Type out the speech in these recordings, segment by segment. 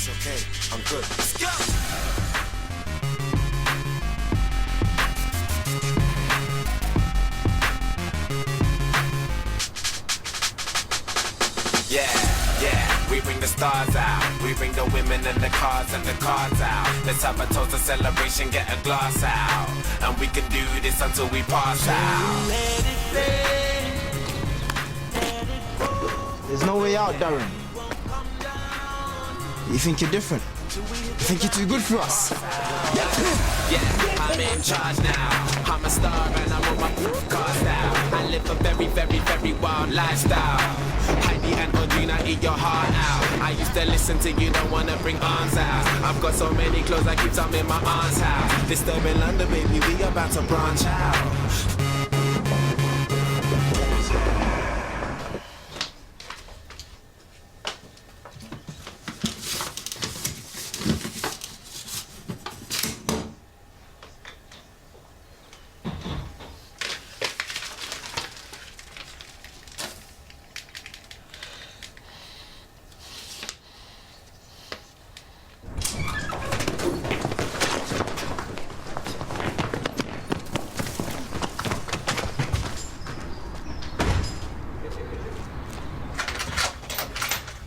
It's okay, I'm good. Let's go! Yeah, we bring the stars out. We bring the women and the cars and the cards out. Let's have a toast, a celebration, get a glass out. And we can do this until we pass out. There's no way out, Darren. You think you're different? You think you're too good for us? Yeah, I'm in charge now. I'm a star and I'm on my cars now. I live a very, very, very wild lifestyle. Heidi and Audrina, eat your heart out. I used to listen to you, don't wanna bring arms out. I've got so many clothes, I keep some in my aunt's house. Disturbing London, baby, we about to branch out.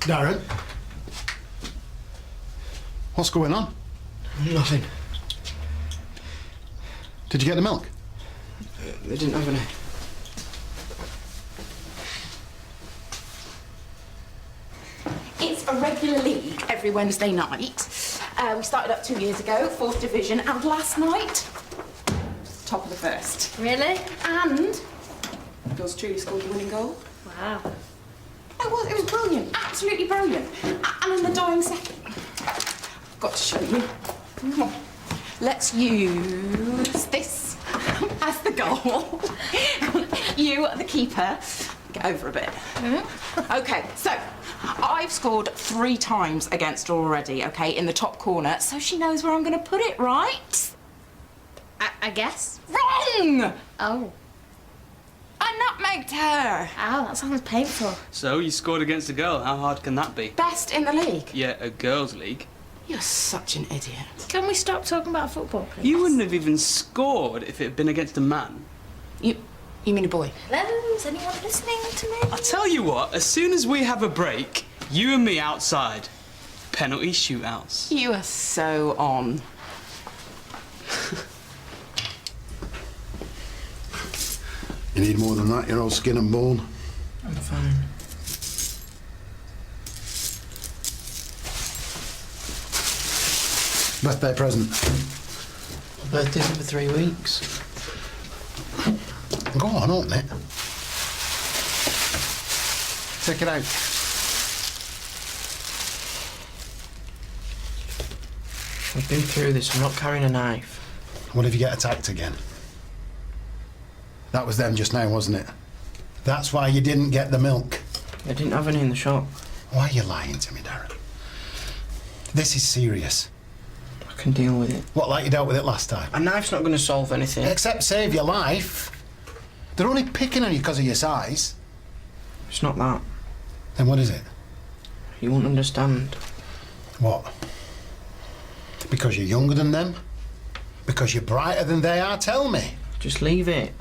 Darren? What's going on? Nothing. Did you get the milk? They didn't have any. It's a regular league every Wednesday night. We started up 2 years ago, 4th division, and last night, top of the first. Really? And yours truly scored the winning goal. Wow. It was brilliant, absolutely brilliant. And in the dying second, I've got to show you. Come on. Let's use this as the goal. You, the keeper, get over a bit. Okay, so I've scored 3 times against her already, okay, in the top corner, so she knows where I'm going to put it, right? I guess. Wrong! Oh. I nutmegged her. Ow, that sounds painful. So, you scored against a girl. How hard can that be? Best in the league. Yeah, a girls' league. You're such an idiot. Can we stop talking about football, please? You wouldn't have even scored if it had been against a man. You mean a boy? Hello, is anyone listening to me? I'll tell you what, as soon as we have a break, you and me outside. Penalty shootouts. You are so on. You need more than that, you're all skin and bone. I'm fine. Birthday present. My birthday's in for 3 weeks. Go on, open it. Take it out. I've been through this. I'm not carrying a knife. What if you get attacked again? That was them just now, wasn't it? That's why you didn't get the milk. They didn't have any in the shop. Why are you lying to me, Darren? This is serious. I can deal with it. What, like you dealt with it last time? A knife's not going to solve anything. Except save your life. They're only picking on you because of your size. It's not that. Then what is it? You won't understand. What? Because you're younger than them? Because you're brighter than they are? Tell me. Just leave it.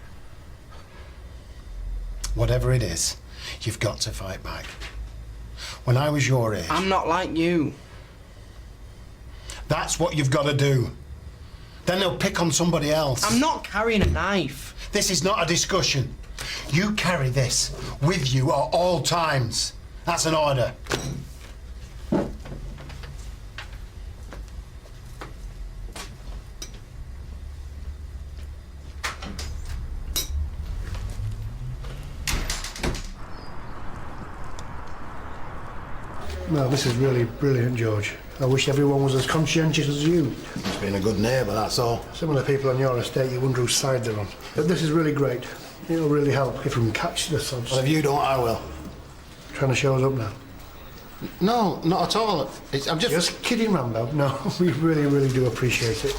Whatever it is, you've got to fight back. When I was your age... I'm not like you. That's what you've got to do. Then they'll pick on somebody else. I'm not carrying a knife. This is not a discussion. You carry this with you at all times. That's an order. No, this is really brilliant, George. I wish everyone was as conscientious as you. Just being a good neighbour, that's all. Some of the people on your estate, you wonder whose side they're on. But this is really great. It'll really help if we can catch the subs. Well, if you don't, I will. Trying to show us up now. No, not at all. I'm Just kidding, Rambo. No, we really, really do appreciate it.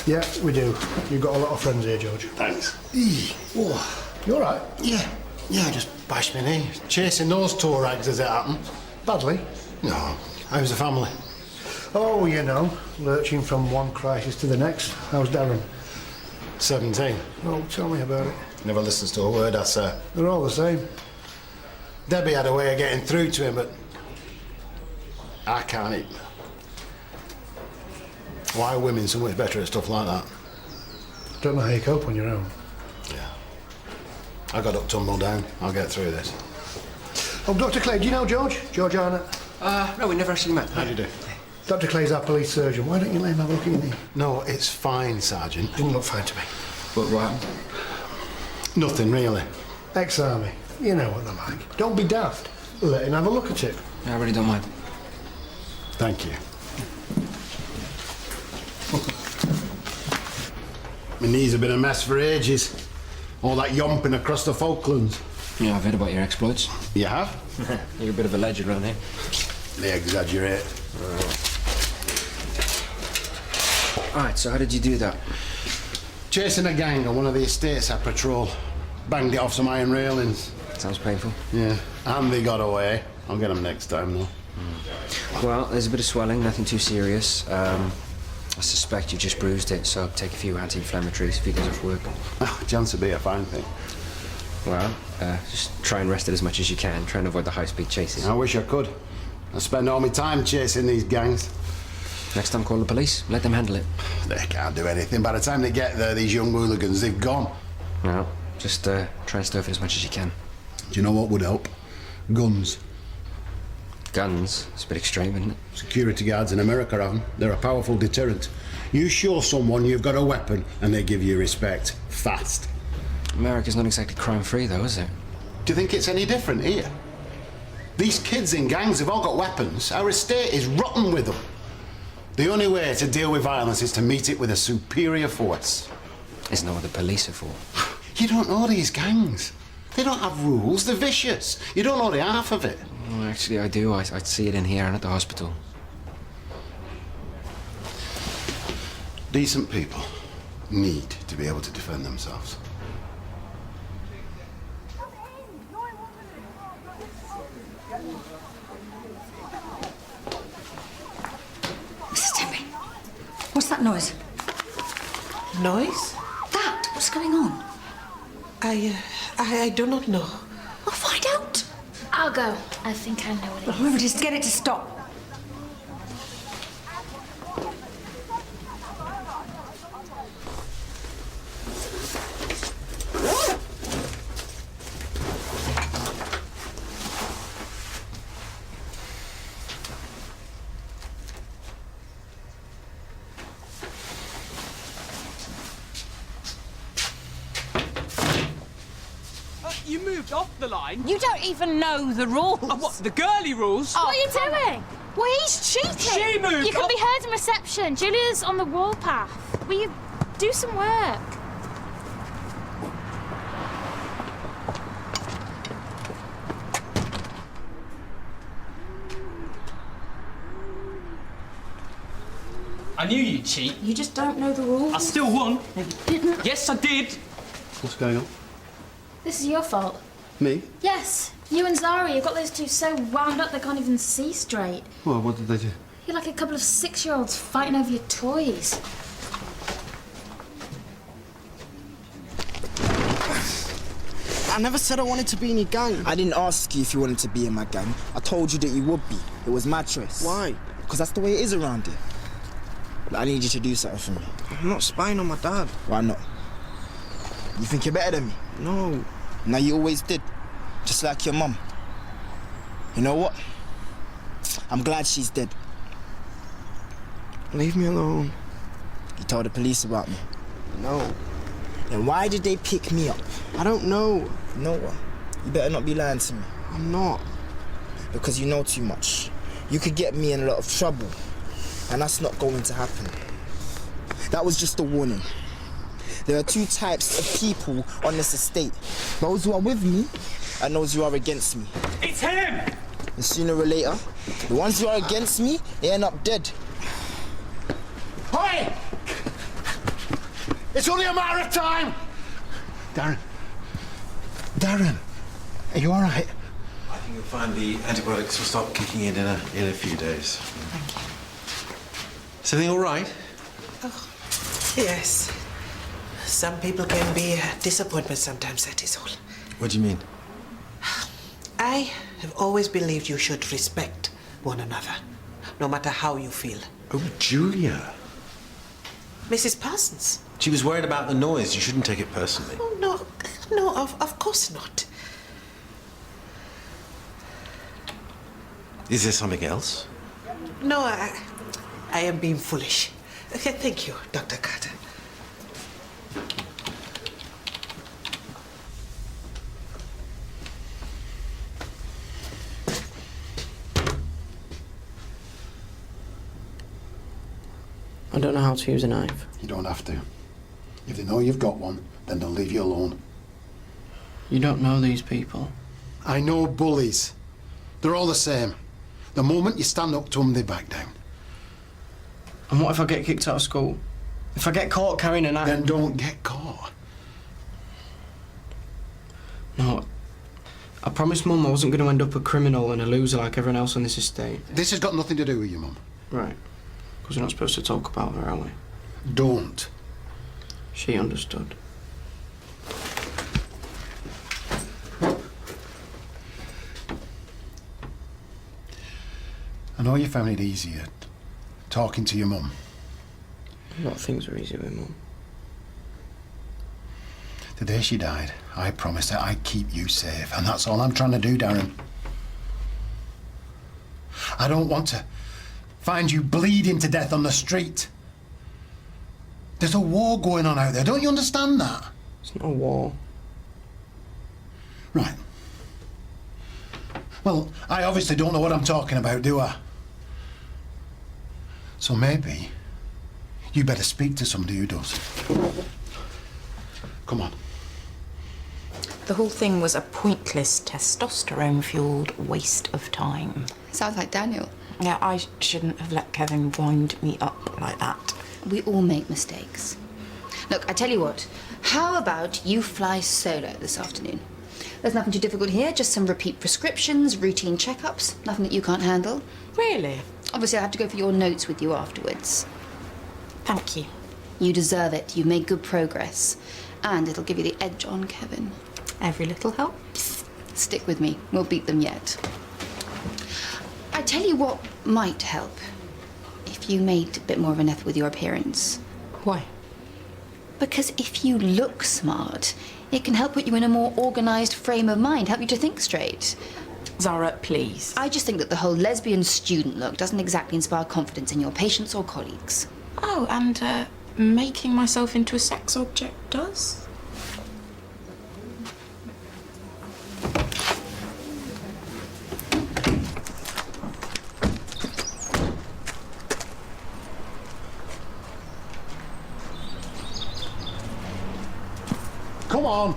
Yeah, we do. You've got a lot of friends here, George. Thanks. Oh, you all right? Yeah, I just bashed my knee. Chasing those tow rags as it happened. Badly? No, how's the family? Oh, you know, lurching from one crisis to the next. How's Darren? 17. Oh, tell me about it. Never listens to a word I say. They're all the same. Debbie had a way of getting through to him, but I can't. Why are women so much better at stuff like that? Don't know how you cope on your own. Yeah. I got up, tumble down. I'll get through this. Oh, Dr. Clay, do you know George? George Arnott? No, we never actually met. How do you do? Dr. Clay's our police surgeon. Why don't you let him have a look at your knee? No, it's fine, Sergeant. Didn't look fine to me. What happened? Nothing, really. Ex-army. You know what they're like. Don't be daft. Let him have a look at it. I really don't mind. Thank you. My knees have been a mess for ages. All that yomping across the Falklands. Yeah, I've heard about your exploits. You have? You're a bit of a legend around here. They exaggerate. Alright, so how did you do that? Chasing a gang on one of the estates I patrol. Banged it off some iron railings. Sounds painful. Yeah. And they got away. I'll get them next time, though. Well, there's a bit of swelling, nothing too serious. I suspect you just bruised it, so take a few anti-inflammatories, a few days off work. Oh, chance to be a fine thing. Well, just try and rest it as much as you can. Try and avoid the high-speed chases. I wish I could. I spend all my time chasing these gangs. Next time, call the police. Let them handle it. They can't do anything. By the time they get there, these young hooligans, they've gone. No, just try and stuff it as much as you can. Do you know what would help? Guns. Guns? It's a bit extreme, isn't it? Security guards in America have them. They're a powerful deterrent. You show someone you've got a weapon and they give you respect. Fast. America's not exactly crime-free, though, is it? Do you think it's any different here? These kids in gangs have all got weapons. Our estate is rotten with them. The only way to deal with violence is to meet it with a superior force. Isn't that what the police are for? You don't know these gangs. They don't have rules. They're vicious. You don't know the half of it. Well, actually, I do. I see it in here and at the hospital. Decent people need to be able to defend themselves. Mrs. Timmy, what's that noise? Noise? That? What's going on? I do not know. Well, find out. I'll go. I think I know what it is. Whoever it is, get it to stop. You moved off the line. You don't even know the rules. What, the girly rules? What are you doing? Well, he's cheating. She moved You can off- be heard in reception. Julia's on the warpath. Will you do some work? I knew you'd cheat. You just don't know the rules. I still won. Yes, I did. What's going on? This is your fault. Me? Yes. You and Zara, you've got those two so wound up they can't even see straight. Well, what did they do? You're like a couple of 6-year-olds fighting over your toys. I never said I wanted to be in your gang. I didn't ask you if you wanted to be in my gang. I told you that you would be. It was my choice. Why? Because that's the way it is around here. But I need you to do something for me. I'm not spying on my dad. Why not? You think you're better than me? No. No, you always did. Just like your mum. You know what? I'm glad she's dead. Leave me alone. You told the police about me. No. Then why did they pick me up? I don't know. You know what? You better not be lying to me. I'm not. Because you know too much. You could get me in a lot of trouble. And that's not going to happen. That was just a warning. There are two types of people on this estate. Those who are with me and those who are against me. It's him! And sooner or later, the ones who are against me, they end up dead. Hey! It's only a matter of time! Darren. Darren, are you all right? I think you'll find the antibiotics will start kicking in a few days. Is everything all right? Oh, yes. Some people can be a disappointment sometimes, that is all. What do you mean? I have always believed you should respect one another, no matter how you feel. Oh, Julia. Mrs. Parsons. She was worried about the noise. You shouldn't take it personally. Oh, no, of course not. Is there something else? No, I am being foolish. Okay, thank you, Dr. Carter. I don't know how to use a knife. You don't have to. If they know you've got one, then they'll leave you alone. You don't know these people. I know bullies. They're all the same. The moment you stand up to them, they back down. And what if I get kicked out of school? If I get caught carrying a knife... Then don't get caught. No. I promised Mum I wasn't going to end up a criminal and a loser like everyone else on this estate. This has got nothing to do with you, Mum. Right. Because we're not supposed to talk about her, are we? Don't. She understood. I know you found it easier talking to your mum. A lot of things were easy with Mum. The day she died, I promised her I'd keep you safe, and that's all I'm trying to do, Darren. I don't want to find you bleeding to death on the street. There's a war going on out there, don't you understand that? It's not a war. Right. Well, I obviously don't know what I'm talking about, do I? So maybe you better speak to somebody who does. Come on. The whole thing was a pointless, testosterone-fueled waste of time. Sounds like Daniel. Yeah, I shouldn't have let Kevin wind me up like that. We all make mistakes. Look, I tell you what, how about you fly solo this afternoon? There's nothing too difficult here, just some repeat prescriptions, routine checkups, nothing that you can't handle. Really? Obviously, I have to go for your notes with you afterwards. Thank you. You deserve it. You've made good progress. And it'll give you the edge on Kevin. Every little helps. Stick with me. We'll beat them yet. I tell you what might help. If you made a bit more of an effort with your appearance. Why? Because if you look smart, it can help put you in a more organised frame of mind, help you to think straight. Zara, please. I just think that the whole lesbian student look doesn't exactly inspire confidence in your patients or colleagues. Oh, and making myself into a sex object does? Come on.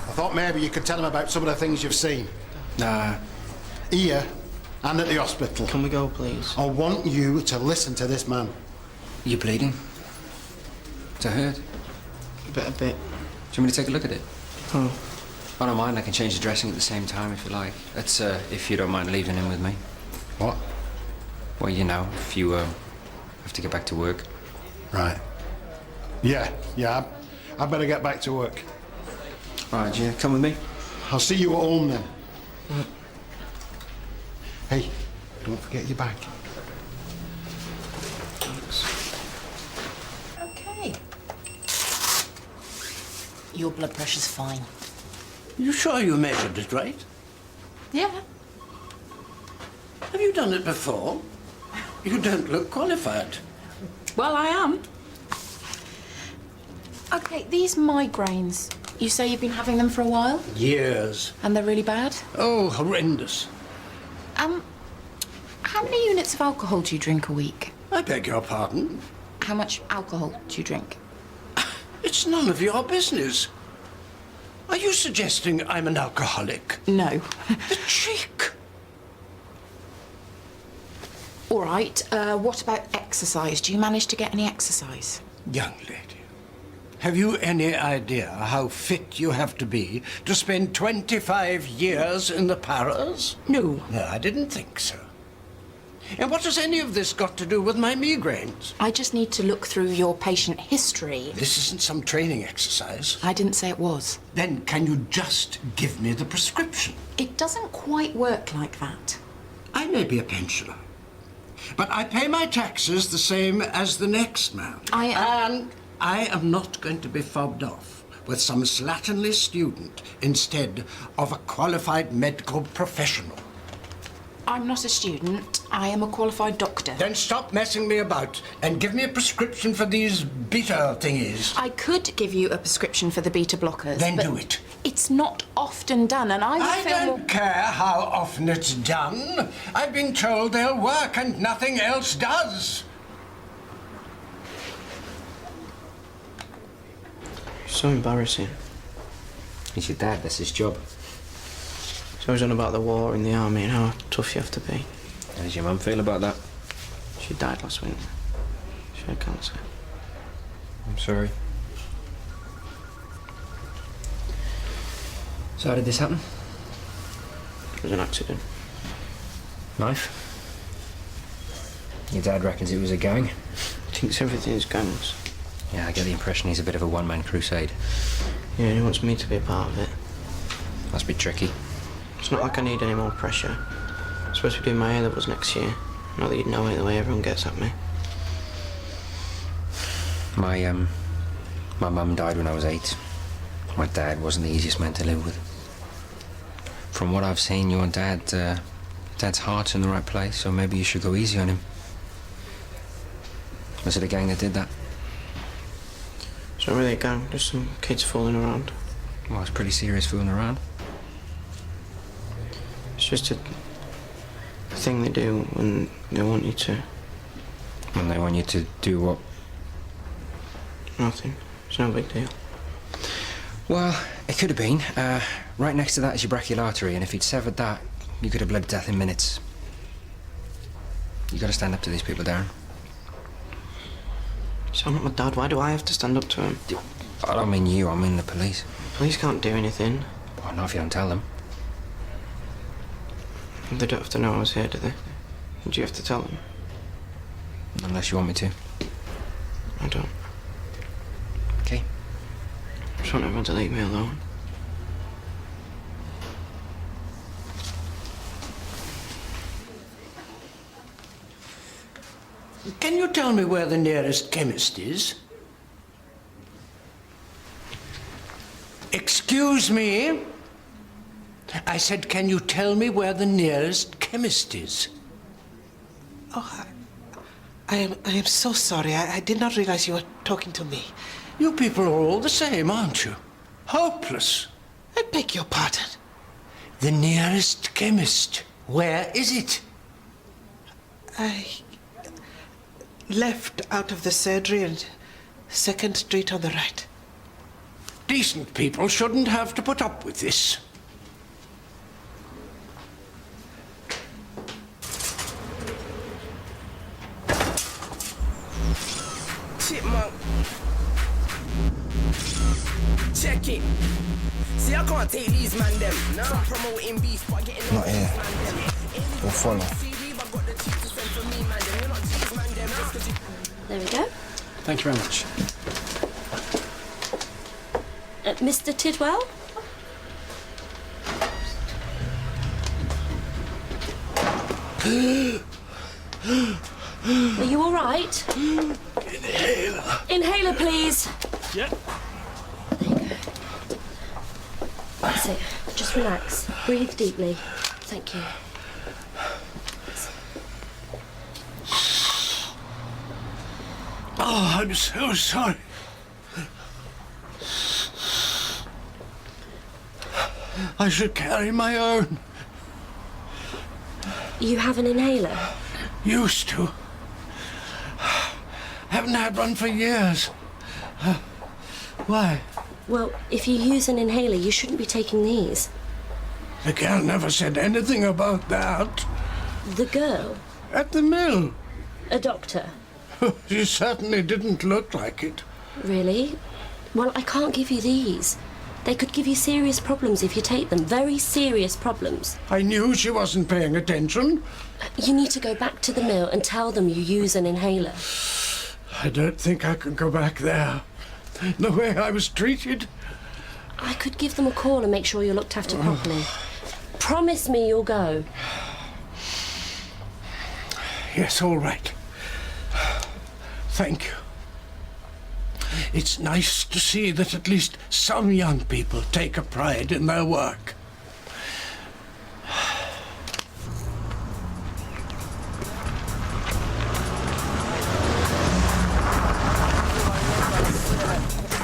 I thought maybe you could tell him about some of the things you've seen. Nah. Here and at the hospital. Can we go, please? I want you to listen to this man. You bleeding? Does it hurt? A bit. Do you want me to take a look at it? Oh. I don't mind. I can change the dressing at the same time if you like. That's if you don't mind leaving him with me. What? Well, you know, if you have to get back to work. Right. Yeah. I better get back to work. All right, yeah, come with me. I'll see you at home then. Hey, don't forget your bag. Okay. Your blood pressure's fine. You sure you measured it right? Yeah. Have you done it before? You don't look qualified. Well, I am. Okay, these migraines, you say you've been having them for a while? Years. And they're really bad? Oh, horrendous. How many units of alcohol do you drink a week? I beg your pardon? How much alcohol do you drink? It's none of your business. Are you suggesting I'm an alcoholic? No. The cheek! All right, what about exercise? Do you manage to get any exercise? Young lady, Have you any idea how fit you have to be to spend 25 years in the Paras? No. No, I didn't think so. And what has any of this got to do with my migraines? I just need to look through your patient history. This isn't some training exercise. I didn't say it was. Then can you just give me the prescription? It doesn't quite work like that. I may be a pensioner, but I pay my taxes the same as the next man. And I am not going to be fobbed off with some slatternly student instead of a qualified medical professional. I'm not a student. I am a qualified doctor. Then stop messing me about and give me a prescription for these beta thingies. I could give you a prescription for the beta blockers. Then but do it. It's not often done, and I would feel don't care how often it's done. I've been told they'll work and nothing else does. So embarrassing. He's your dad, that's his job. He's always on about the war and the army and how tough you have to be. How does your mum feel about that? She died last winter. She had cancer. I'm sorry. So how did this happen? It was an accident. Knife? Your dad reckons it was a gang? Thinks everything's gangs. Yeah, I get the impression he's a bit of a one-man crusade. Yeah, he wants me to be a part of it. Must be tricky. It's not like I need any more pressure. I'm supposed to be doing my A-levels next year. Not that you'd know it the way everyone gets at me. My mum died when I was 8. My dad wasn't the easiest man to live with. From what I've seen, your dad's heart's in the right place, so maybe you should go easy on him. Was it a gang that did that? It's not really a gang, just some kids fooling around. Well, it's pretty serious fooling around. It's just a thing they do when they want you to. When they want you to do what? Nothing. It's no big deal. Well, it could have been. Right next to that is your brachial artery, and if he'd severed that, you could have bled to death in minutes. You got to stand up to these people, Darren. So I'm not my dad. Why do I have to stand up to him? I don't mean you, I mean the police. Police can't do anything. Well, not if you don't tell them. They don't have to know I was here, do they? Do you have to tell them? Unless you want me to. I don't. Okay. I just want everyone to leave me alone. Can you tell me where the nearest chemist is? Excuse me? I said, can you tell me where the nearest chemist is? Oh, I am so sorry. I did not realize you were talking to me. You people are all the same, aren't you? Hopeless. I beg your pardon. The nearest chemist. Where is it? I left out of the surgery and 2nd Street on the right. Decent people shouldn't have to put up with this. Chipmunk. Check it. See, I can't take these man them. From promoting beef, but getting Not here. We'll follow. There we go. Thank you very much. Mr. Tidwell? Are you all right? Inhaler. Inhaler, please. Yep. There you go. That's it. Just relax. Breathe deeply. Thank you. Oh, I'm so sorry. I should carry my own. You have an inhaler? Used to. Haven't had one for years. Why? Well, if you use an inhaler, you shouldn't be taking these. The girl never said anything about that. The girl? At the mill. A doctor? She certainly didn't look like it. Really? Well, I can't give you these. They could give you serious problems if you take them. Very serious problems. I knew she wasn't paying attention. You need to go back to the mill and tell them you use an inhaler. I don't think I can go back there. The way I was treated. I could give them a call and make sure you're looked after properly. Promise me you'll go. Yes, all right. Thank you. It's nice to see that at least some young people take a pride in their work.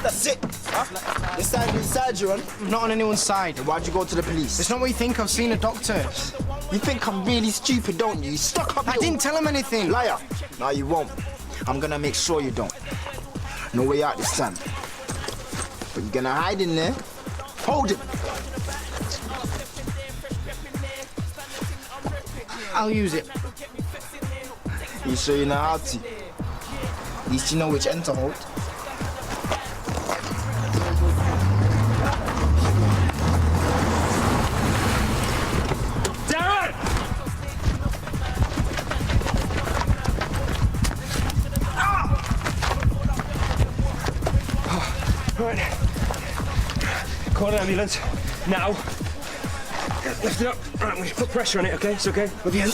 That's it. Huh? You're standing inside, you're on. I'm not on anyone's side. Why'd you go to the police? It's not what you think. I've seen a doctor. You think I'm really stupid, don't you? You stuck up I didn't tell him anything. Liar. No, you won't. I'm gonna make sure you don't. No way out this time. But you're gonna hide in there. Hold it. I'll use it. You sure you know how to? At least you know which end to hold. Darren! Right. Call an ambulance. Now. Lift it up. Right, we put pressure on it, okay? It's okay. With the end.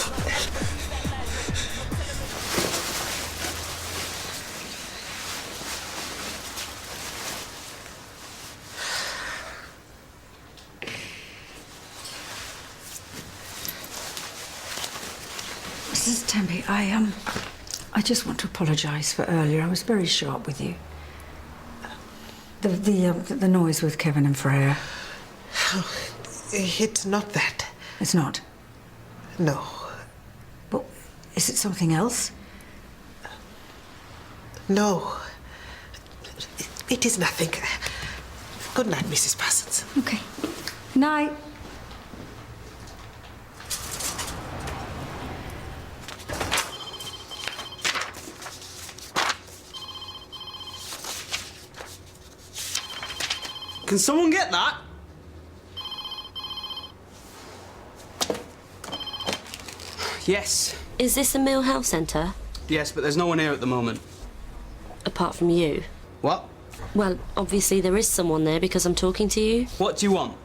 Mrs. Tempe, I just want to apologise for earlier. I was very sharp with you. The noise with Kevin and Freya. Oh, it's not that. It's not? No. But is it something else? No. It is nothing. Good night, Mrs. Parsons. Okay. Night. Can someone get that? Yes. Is this a Mill Health Centre? Yes, but there's no one here at the moment. Apart from you? What? Well, obviously there is someone there because I'm talking to you. What do you want?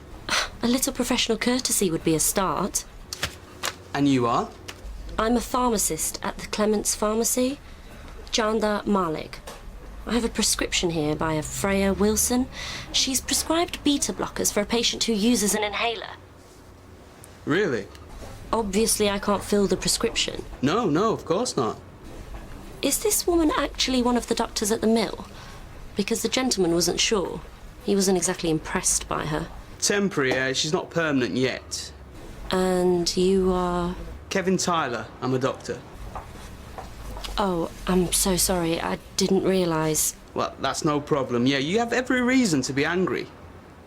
A little professional courtesy would be a start. And you are? I'm a pharmacist at the Clements Pharmacy. Janda Malik. I have a prescription here by a Freya Wilson. She's prescribed beta blockers for a patient who uses an inhaler. Really? Obviously, I can't fill the prescription. No, of course not. Is this woman actually one of the doctors at the mill? Because the gentleman wasn't sure. He wasn't exactly impressed by her. Temporary, she's not permanent yet. And you are? Kevin Tyler. I'm a doctor. Oh, I'm so sorry. I didn't realise. Well, that's no problem. Yeah, you have every reason to be angry.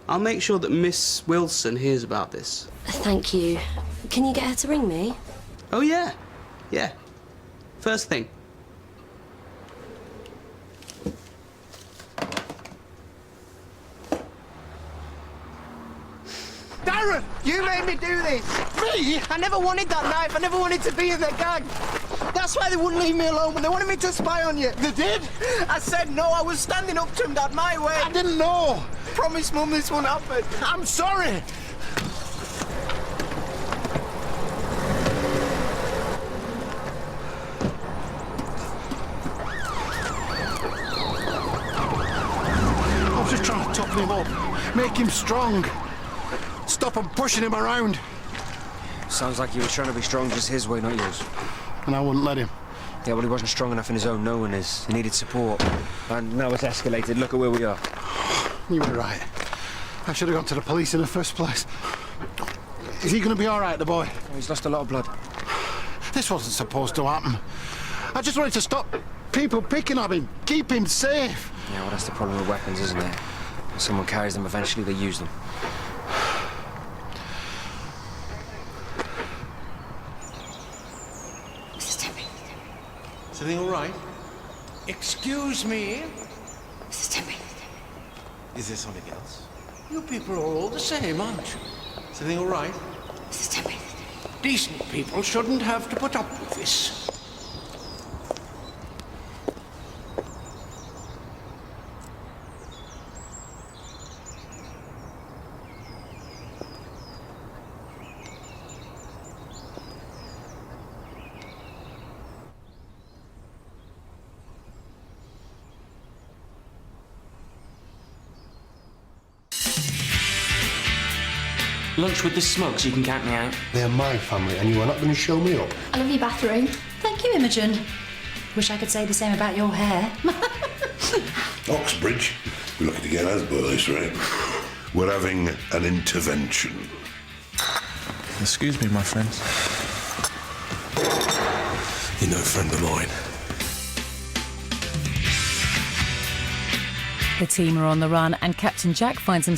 I'll make sure that Miss Wilson hears about this. Thank you. Can you get her to ring me? Oh, yeah. Yeah. First thing. Darren, you made me do this. Me? I never wanted that knife. I never wanted to be in their gang. That's why they wouldn't leave me alone when they wanted me to spy on you. They did? I said no. I was standing up to him, Dad, my way. I didn't know. Promise, Mum, this won't happen. I'm sorry. I was just trying to toughen him up, make him strong, stop him pushing him around. Sounds like you were trying to be strong just his way, not yours. And I wouldn't let him. Yeah, well, he wasn't strong enough in his own, no one is. He needed support. And now it's escalated. Look at where we are. You were right. I should have gone to the police in the first place. Is he going to be all right, the boy? Oh, he's lost a lot of blood. This wasn't supposed to happen. I just wanted to stop people picking on him, keep him safe. Yeah, well, that's the problem with weapons, isn't it? When someone carries them, eventually they use them. Mrs. Tempe. Is everything all right? Excuse me? Mrs. Tempe. Is there something else? You people are all the same, aren't you? Is everything all right? Mrs. Temple. Decent people shouldn't have to put up with this. Lunch with the Smugs, you can count me out. They're my family, and you are not going to show me up. I love your bathroom. Thank you, Imogen. Wish I could say the same about your hair. Oxbridge, we're lucky to get us by this rate. We're having an intervention. Excuse me, my friends. You're no friend of mine. The team are on the run, and Captain Jack finds himself